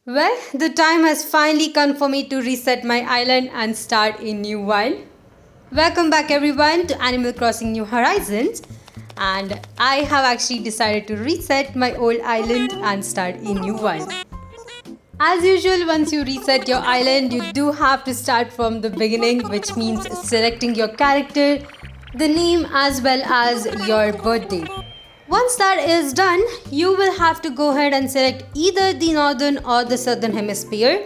Well, the time has finally come for me to reset my island and start a new one. Welcome back everyone to Animal Crossing New Horizons, and I have actually decided to reset my old island and start a new one. As usual, once you reset your island, you do have to start from the beginning, which means selecting your character, the name, as well as your birthday. Once that is done, you will have to go ahead and select either the northern or the southern hemisphere.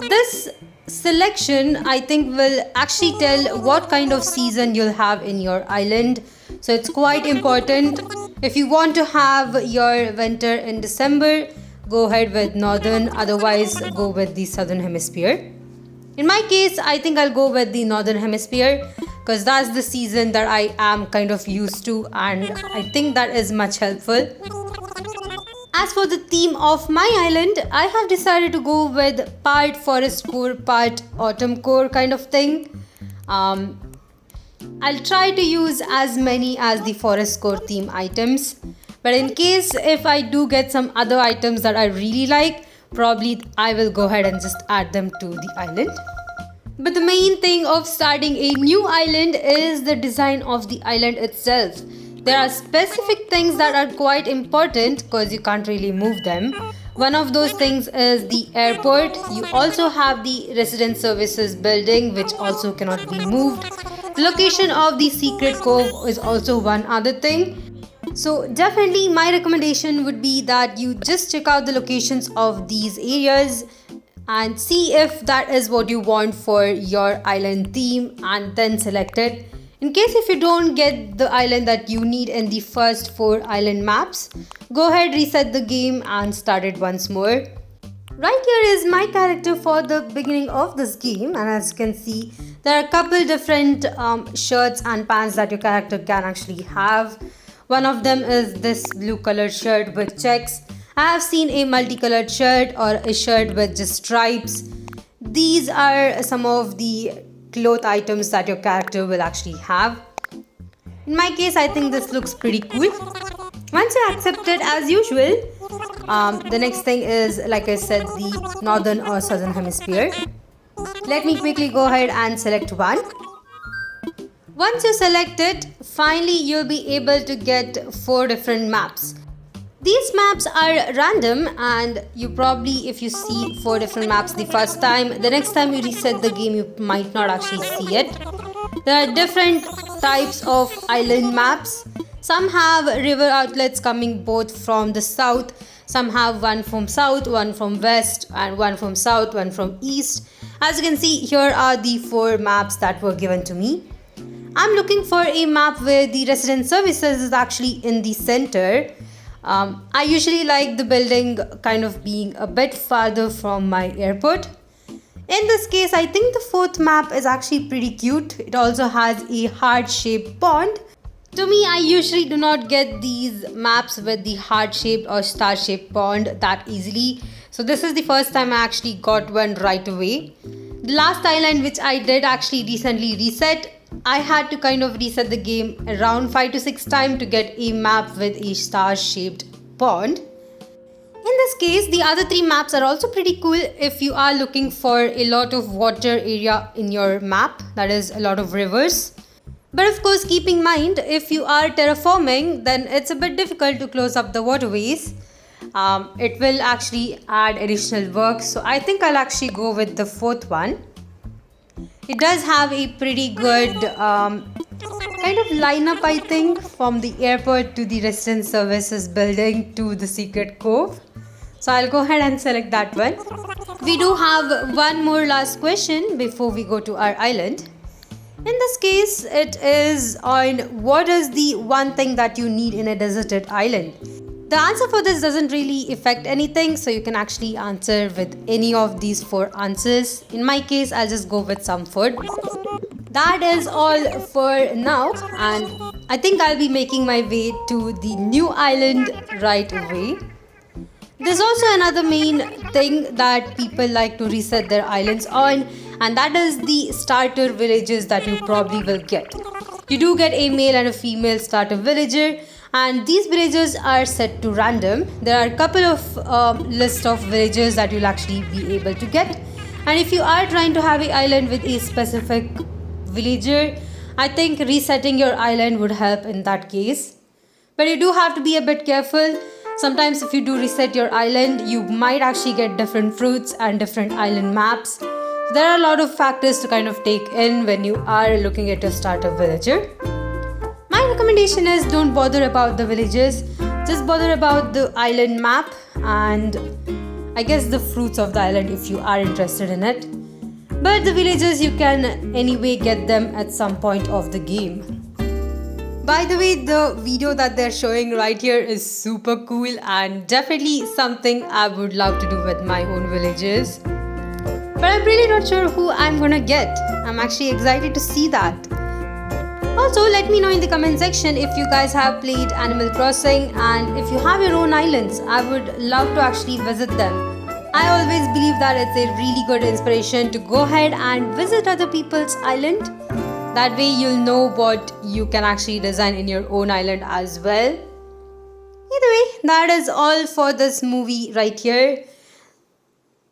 This selection, I think, will actually tell what kind of season you'll have in your island. So it's quite important. If you want to have your winter in December, go ahead with northern, otherwise, go with the southern hemisphere. In my case, I think I'll go with the northern hemisphere because that's the season that I am kind of used to, and I think that is much helpful. As for the theme of my island, I have decided to go with part forest core, part autumn core kind of thing. Um, I'll try to use as many as the forest core theme items. But in case if I do get some other items that I really like, probably I will go ahead and just add them to the island. But the main thing of starting a new island is the design of the island itself. There are specific things that are quite important because you can't really move them. One of those things is the airport. You also have the resident services building, which also cannot be moved. The location of the secret cove is also one other thing. So definitely my recommendation would be that you just check out the locations of these areas and see if that is what you want for your island theme and then select it. In case if you don't get the island that you need in the first 4 island maps, go ahead, reset the game and start it once more. Right here is my character for the beginning of this game, and as you can see, there are a couple different shirts and pants that your character can actually have. One of them is this blue colored shirt with checks. I have seen a multicolored shirt or a shirt with just stripes. These are some of the cloth items that your character will actually have. In my case, I think this looks pretty cool. Once you accept it as usual, the next thing is, like I said, the northern or southern hemisphere. Let me quickly go ahead and select one. Once you select it, finally you'll be able to get 4 different maps. These maps are random, and you probably, if you see 4 different maps the first time, the next time you reset the game you might not actually see it. There are different types of island maps. Some have river outlets coming both from the south. Some have one from south, one from west, and one from south, one from east. As you can see, here are the 4 maps that were given to me. I'm looking for a map where the resident services is actually in the center. I usually like the building kind of being a bit farther from my airport. In this case, I think the 4th map is actually pretty cute. It also has a heart-shaped pond. To me, I usually do not get these maps with the heart-shaped or star-shaped pond that easily. So this is the first time I actually got one right away. The last island which I did actually recently reset, I had to kind of reset the game around 5 to 6 times to get a map with a star-shaped pond. In this case, the other 3 maps are also pretty cool if you are looking for a lot of water area in your map, that is a lot of rivers. But of course, keep in mind, if you are terraforming, then it's a bit difficult to close up the waterways. It will actually add additional work, so I think I'll actually go with the 4th one. It does have a pretty good kind of lineup, I think, from the airport to the resident services building to the secret cove. So I'll go ahead and select that one. We do have one more last question before we go to our island. In this case, it is on what is the one thing that you need in a deserted island. The answer for this doesn't really affect anything, so you can actually answer with any of these 4 answers. In my case, I'll just go with some food. That is all for now, and I think I'll be making my way to the new island right away. There's also another main thing that people like to reset their islands on, and that is the starter villages that you probably will get. You do get a male and a female starter villager, and these villages are set to random. There are a couple of list of villages that you'll actually be able to get, and if you are trying to have an island with a specific villager, I think resetting your island would help in that case. But you do have to be a bit careful. Sometimes if you do reset your island, you might actually get different fruits and different island maps. So there are a lot of factors to kind of take in when you are looking at your starter villager. My recommendation is don't bother about the villages, just bother about the island map and I guess the fruits of the island if you are interested in it. But the villages you can anyway get them at some point of the game. By the way, the video that they're showing right here is super cool and definitely something I would love to do with my own villages. But I'm really not sure who I'm gonna get. I'm actually excited to see that. Also, let me know in the comment section if you guys have played Animal Crossing and if you have your own islands. I would love to actually visit them. I always believe that it's a really good inspiration to go ahead and visit other people's island. That way you'll know what you can actually design in your own island as well. Either way, that is all for this movie right here.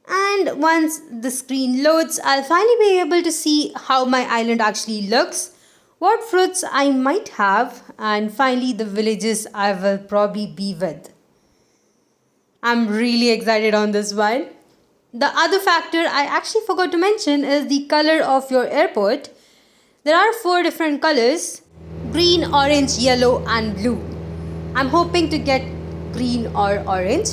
And once the screen loads, I'll finally be able to see how my island actually looks, what fruits I might have, and finally the villages I will probably be with. I'm really excited on this one. The other factor I actually forgot to mention is the color of your airport. There are 4 different colors: green, orange, yellow and blue. I'm hoping to get green or orange,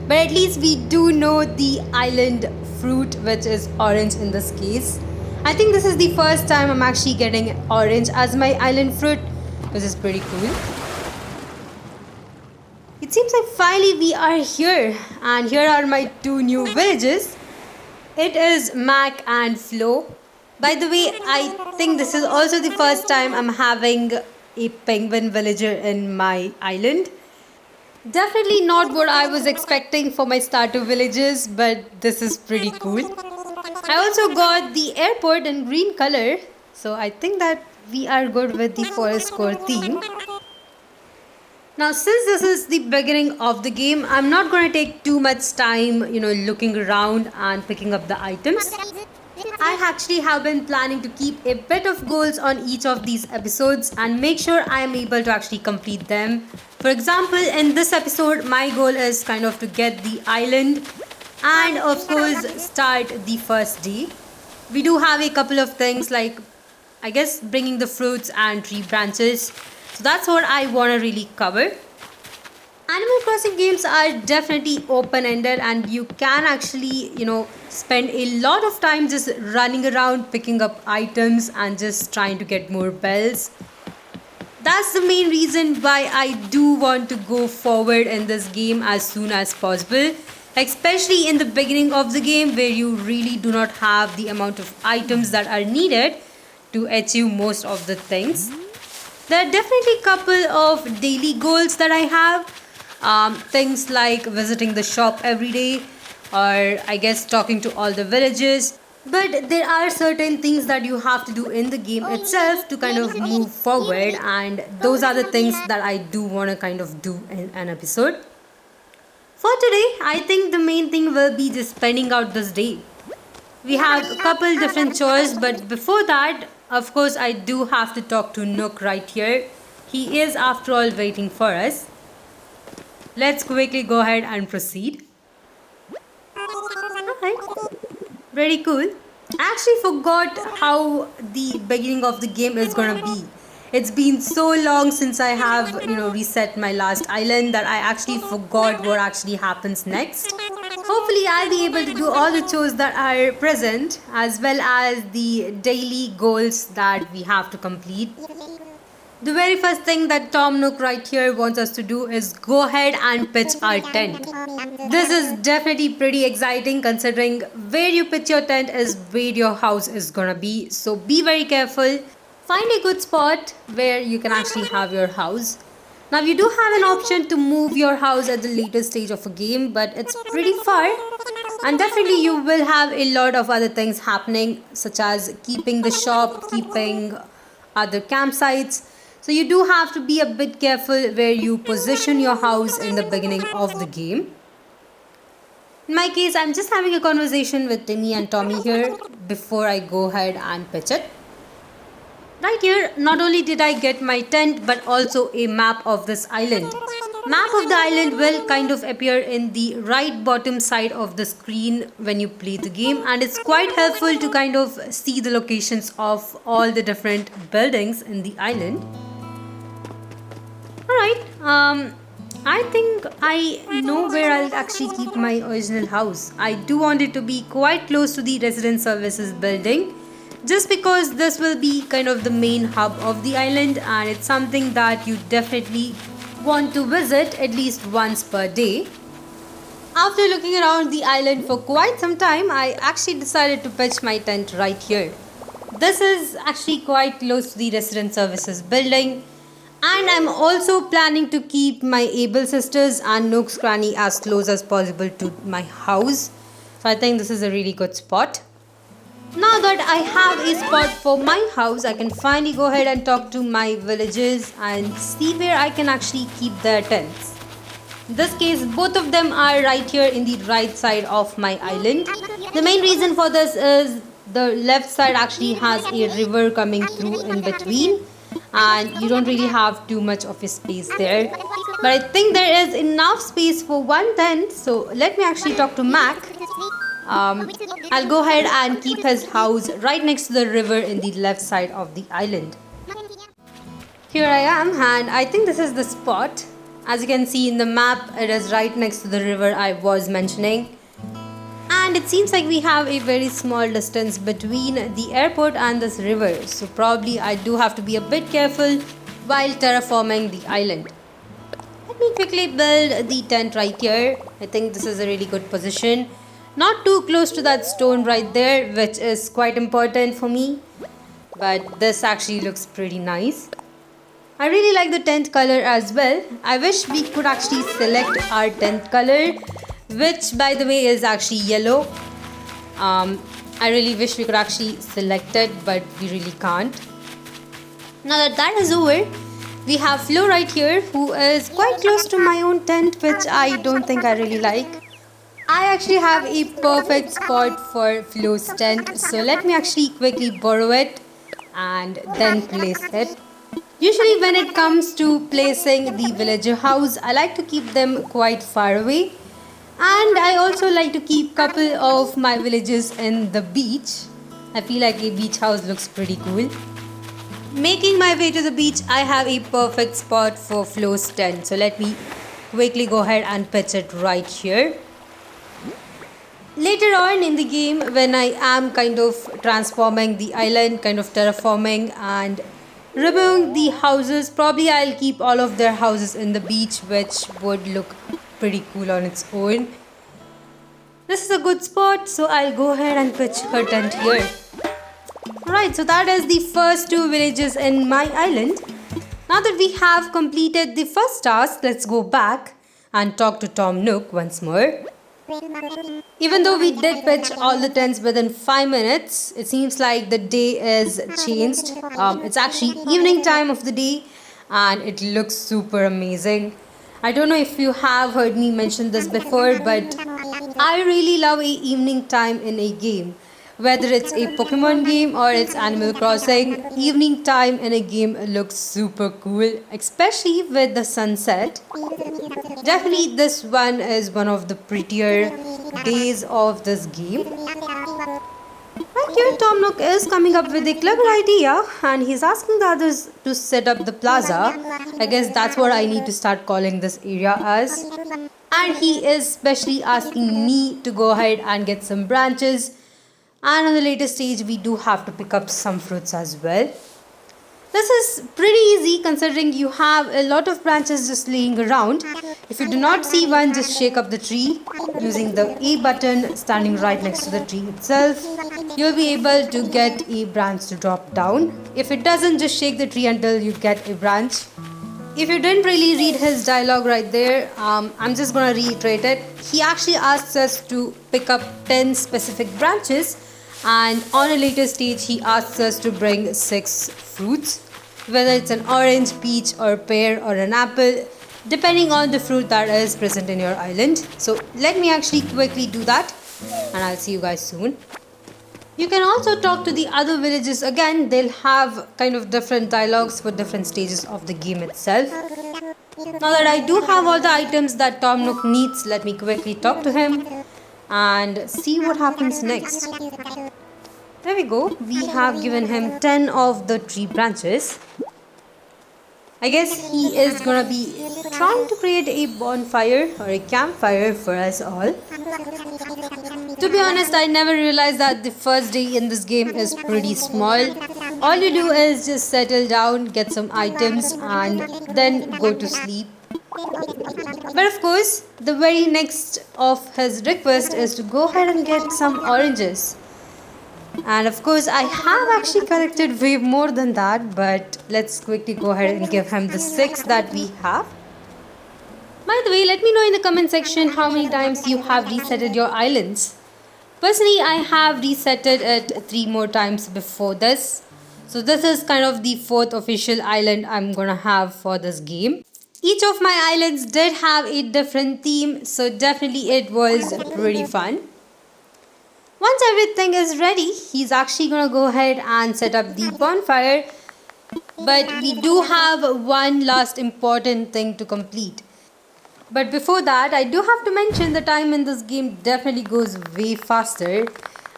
but at least we do know the island fruit, which is orange in this case. I think this is the first time I'm actually getting orange as my island fruit, which is pretty cool. It seems like finally we are here, and here are my 2 new villages. It is Mac and Flo. By the way, I think this is also the first time I'm having a penguin villager in my island. Definitely not what I was expecting for my starter villages, but this is pretty cool. I also got the airport in green color, so I think that we are good with the forest core theme. Now, since this is the beginning of the game, I'm not going to take too much time, looking around and picking up the items. I actually have been planning to keep a bit of goals on each of these episodes and make sure I am able to actually complete them. For example, in this episode, my goal is kind of to get the island and of course start the first day. We do have a couple of things like, I guess, bringing the fruits and tree branches. So that's what I want to really cover. Animal Crossing games are definitely open-ended and you can actually, spend a lot of time just running around picking up items and just trying to get more bells. That's the main reason why I do want to go forward in this game as soon as possible. Especially in the beginning of the game where you really do not have the amount of items that are needed to achieve most of the things. There are definitely a couple of daily goals that I have. Things like visiting the shop every day or I guess talking to all the villagers. But there are certain things that you have to do in the game itself to kind of move forward, and those are the things that I do want to kind of do in an episode. For today, I think the main thing will be just spending out this day. We have a couple different chores, but before that, of course, I do have to talk to Nook right here. He is after all waiting for us. Let's quickly go ahead and proceed. Alright, very cool. I actually forgot how the beginning of the game is gonna be. It's been so long since I have, reset my last island that I actually forgot what actually happens next. Hopefully I'll be able to do all the chores that are present as well as the daily goals that we have to complete. The very first thing that Tom Nook right here wants us to do is go ahead and pitch our tent. This is definitely pretty exciting considering where you pitch your tent is where your house is gonna be. So be very careful. Find a good spot where you can actually have your house. Now you do have an option to move your house at the later stage of a game, but it's pretty far. And definitely you will have a lot of other things happening such as keeping the shop, keeping other campsites. So you do have to be a bit careful where you position your house in the beginning of the game. In my case, I'm just having a conversation with Timmy and Tommy here before I go ahead and pitch it. Right here, not only did I get my tent but also a map of this island. Map of the island will kind of appear in the right bottom side of the screen when you play the game, and it's quite helpful to kind of see the locations of all the different buildings in the island. Alright, I think I know where I'll actually keep my original house. I do want it to be quite close to the resident services building, just because this will be kind of the main hub of the island, and it's something that you definitely want to visit at least once per day. After looking around the island for quite some time, I actually decided to pitch my tent right here. This is actually quite close to the resident services building, and I'm also planning to keep my Able Sisters and Nook's Cranny as close as possible to my house. So I think this is a really good spot. Now that I have a spot for my house, I can finally go ahead and talk to my villagers and see where I can actually keep their tents. In this case, both of them are right here in the right side of my island. The main reason for this is the left side actually has a river coming through in between, and you don't really have too much of a space there. But I think there is enough space for one tent, so let me actually talk to Mac. I'll go ahead and keep his house right next to the river in the left side of the island. Here I am, and I think this is the spot. As you can see in the map, it is right next to the river I was mentioning. And it seems like we have a very small distance between the airport and this river, so probably I do have to be a bit careful while terraforming the island. Let me quickly build the tent right here. I think this is a really good position. Not too close to that stone right there, which is quite important for me, but this actually looks pretty nice. I really like the tent color as well. I wish we could actually select our tent color, which by the way is actually yellow. I really wish we could actually select it, but we really can't. Now that is over, we have Flo right here, who is quite close to my own tent, which I don't think I really like. I actually have a perfect spot for Flo's tent, so let me actually quickly borrow it and then place it. Usually when it comes to placing the villager house, I like to keep them quite far away, and I also like to keep couple of my villagers in the beach. I feel like a beach house looks pretty cool. Making my way to the beach, I have a perfect spot for Flo's tent, so let me quickly go ahead and pitch it right here. Later on in the game, when I am kind of transforming the island, kind of terraforming and removing the houses, probably I'll keep all of their houses in the beach, which would look pretty cool on its own. This is a good spot, so I'll go ahead and pitch her tent here. Alright, so that is the first two villages in my island. Now that we have completed the first task, let's go back and talk to Tom Nook once more. Even though we did pitch all the tents within 5 minutes, it seems like the day is changed. It's actually evening time of the day, and it looks super amazing. I don't know if you have heard me mention this before, but I really love a evening time in a game. Whether it's a Pokemon game or it's Animal Crossing, evening time in a game looks super cool, especially with the sunset. Definitely this one is one of the prettier days of this game. Right here, Tom Nook is coming up with a clever idea, and he's asking the others to set up the plaza. I guess that's what I need to start calling this area as. And he is especially asking me to go ahead and get some branches. And on the later stage, we do have to pick up some fruits as well. This is pretty easy considering you have a lot of branches just laying around. If you do not see one, just shake up the tree using the A button standing right next to the tree itself. You'll be able to get a branch to drop down. If it doesn't, just shake the tree until you get a branch. If you didn't really read his dialogue right there, I'm just going to reiterate it. He actually asks us to pick up 10 specific branches, and on a later stage he asks us to bring 6 fruits. whether it's an orange, peach, or pear, or an apple, depending on the fruit that is present in your island. So let me actually quickly do that, and I'll see you guys soon. You can also talk to the other villages again. They'll have kind of different dialogues for different stages of the game itself. Now that I do have all the items that Tom Nook needs, let me quickly talk to him and see what happens next. There we go. We have given him 10 of the tree branches. I guess he is gonna be trying to create a bonfire or a campfire for us all. To be honest, I never realized that the first day in this game is pretty small. All you do is just settle down, get some items, and then go to sleep. But of course, the very next of his request is to go ahead and get some oranges. And of course, I have actually collected way more than that, but let's quickly go ahead and give him the 6 that we have. By the way, let me know in the comment section how many times you have resetted your islands. Personally, I have resetted it 3 more times before this. So this is kind of the 4th official island I'm gonna have for this game. Each of my islands did have a different theme, so definitely it was pretty fun. Once everything is ready, he's actually gonna go ahead and set up the bonfire. But we do have one last important thing to complete. But before that, I do have to mention the time in this game definitely goes way faster.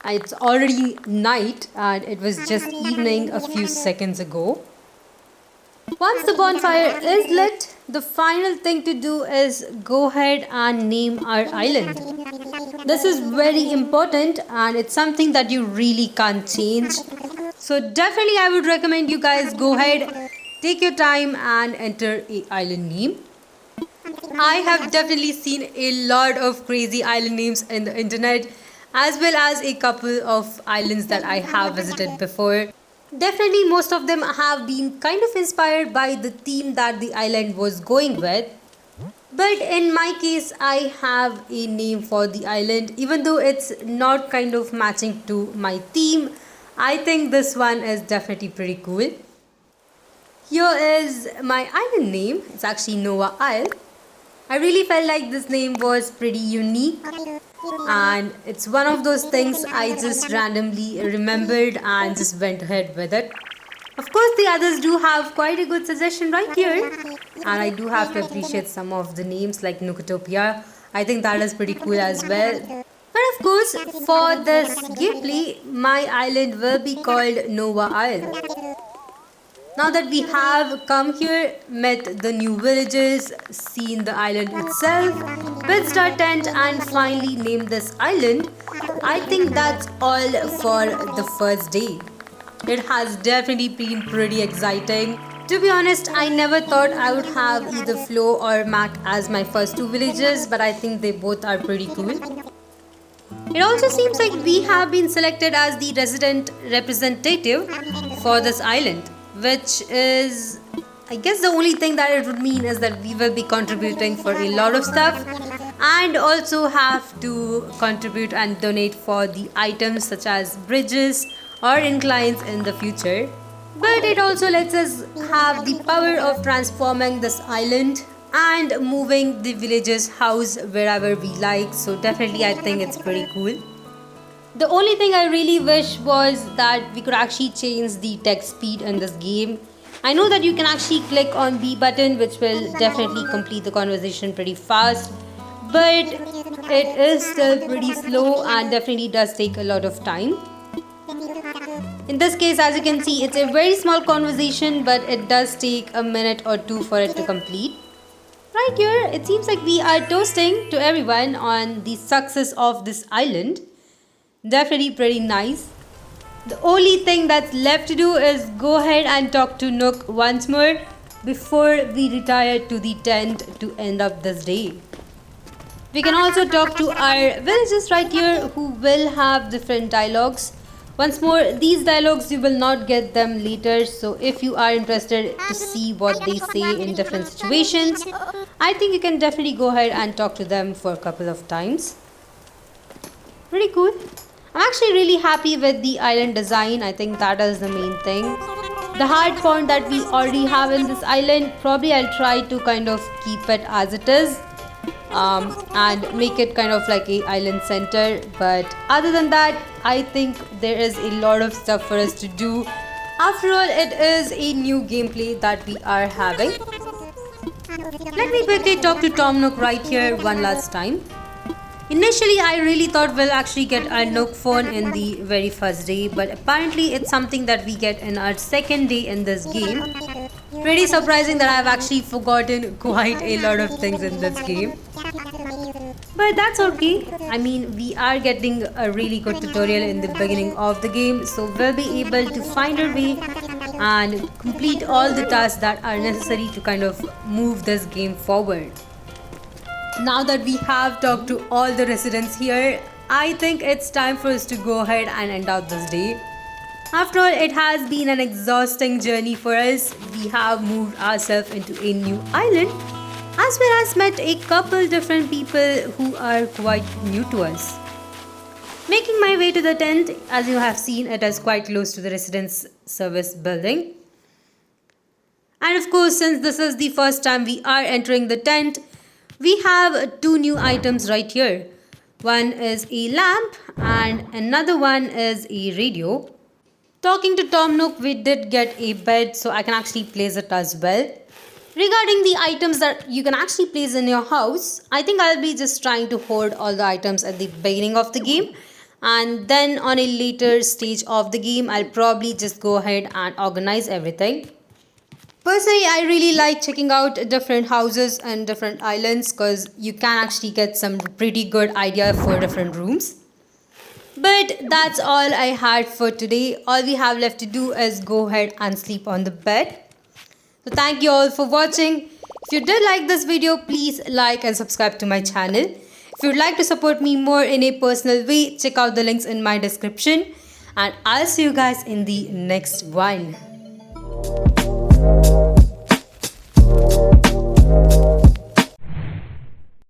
It's already night and it was just evening a few seconds ago. Once the bonfire is lit, the final thing to do is go ahead and name our island. This is very important and it's something that you really can't change. So definitely I would recommend you guys go ahead, take your time and enter an island name. I have definitely seen a lot of crazy island names in the internet, as well as a couple of islands that I have visited before. Definitely most of them have been kind of inspired by the theme that the island was going with. But in my case, I have a name for the island. Even though it's not kind of matching to my theme, I think this one is definitely pretty cool. Here is my island name. It's actually Noah Isle. I really felt like this name was pretty unique, and it's one of those things I just randomly remembered and just went ahead with it. Of course, the others do have quite a good suggestion right here, and I do have to appreciate some of the names like Nookotopia. I think that is pretty cool as well. But of course, for this gameplay, my island will be called Noah Isle. Now that we have come here, met the new villages, seen the island itself, pitched our tent and finally named this island, I think that's all for the first day. It has definitely been pretty exciting. To be honest, I never thought I would have either Flo or Mac as my first 2 villages, but I think they both are pretty cool. It also seems like we have been selected as the resident representative for this island, which is, I guess the only thing that it would mean is that we will be contributing for a lot of stuff and also have to contribute and donate for the items such as bridges or inclines in the future. But it also lets us have the power of transforming this island and moving the village's house wherever we like, so definitely I think it's pretty cool. The only thing I really wish was that we could actually change the text speed in this game. I know that you can actually click on B button, which will definitely complete the conversation pretty fast, but it is still pretty slow and definitely does take a lot of time. In this case, as you can see, it's a very small conversation, but it does take a minute or 2 for it to complete. Right here, it seems like we are toasting to everyone on the success of this island. Definitely pretty nice. The only thing that's left to do is go ahead and talk to Nook once more before we retire to the tent to end up this day. We can also talk to our villagers right here who will have different dialogues. Once more, these dialogues you will not get them later, so if you are interested to see what they say in different situations, I think you can definitely go ahead and talk to them for a couple of times. Pretty cool. I'm actually really happy with the island design. I think that is the main thing. The hard pond that we already have in this island, probably I'll try to kind of keep it as it is, and make it kind of like a island center. But other than that, I think there is a lot of stuff for us to do. After all, it is a new gameplay that we are having. Let me quickly talk to Tom Nook right here one last time. Initially, I really thought we'll actually get our Nook phone in the very first day, but apparently it's something that we get in our second day in this game. Pretty surprising that I've actually forgotten quite a lot of things in this game. But that's okay. I mean, we are getting a really good tutorial in the beginning of the game, so we'll be able to find our way and complete all the tasks that are necessary to kind of move this game forward. Now that we have talked to all the residents here, I think it's time for us to go ahead and end out this day. After all, it has been an exhausting journey for us. We have moved ourselves into a new island, as well as met a couple different people who are quite new to us. Making my way to the tent, as you have seen, it is quite close to the residence service building. And of course, since this is the first time we are entering the tent, we have two new items right here. One is a lamp and another one is a radio. Talking to Tom Nook, we did get a bed, so I can actually place it as well. Regarding the items that you can actually place in your house, I think I'll be just trying to hoard all the items at the beginning of the game, and then on a later stage of the game, I'll probably just go ahead and organize everything. Personally, I really like checking out different houses and different islands because you can actually get some pretty good idea for different rooms. But that's all I had for today. All we have left to do is go ahead and sleep on the bed. So thank you all for watching. If you did like this video, please like and subscribe to my channel. If you'd like to support me more in a personal way, check out the links in my description. And I'll see you guys in the next one.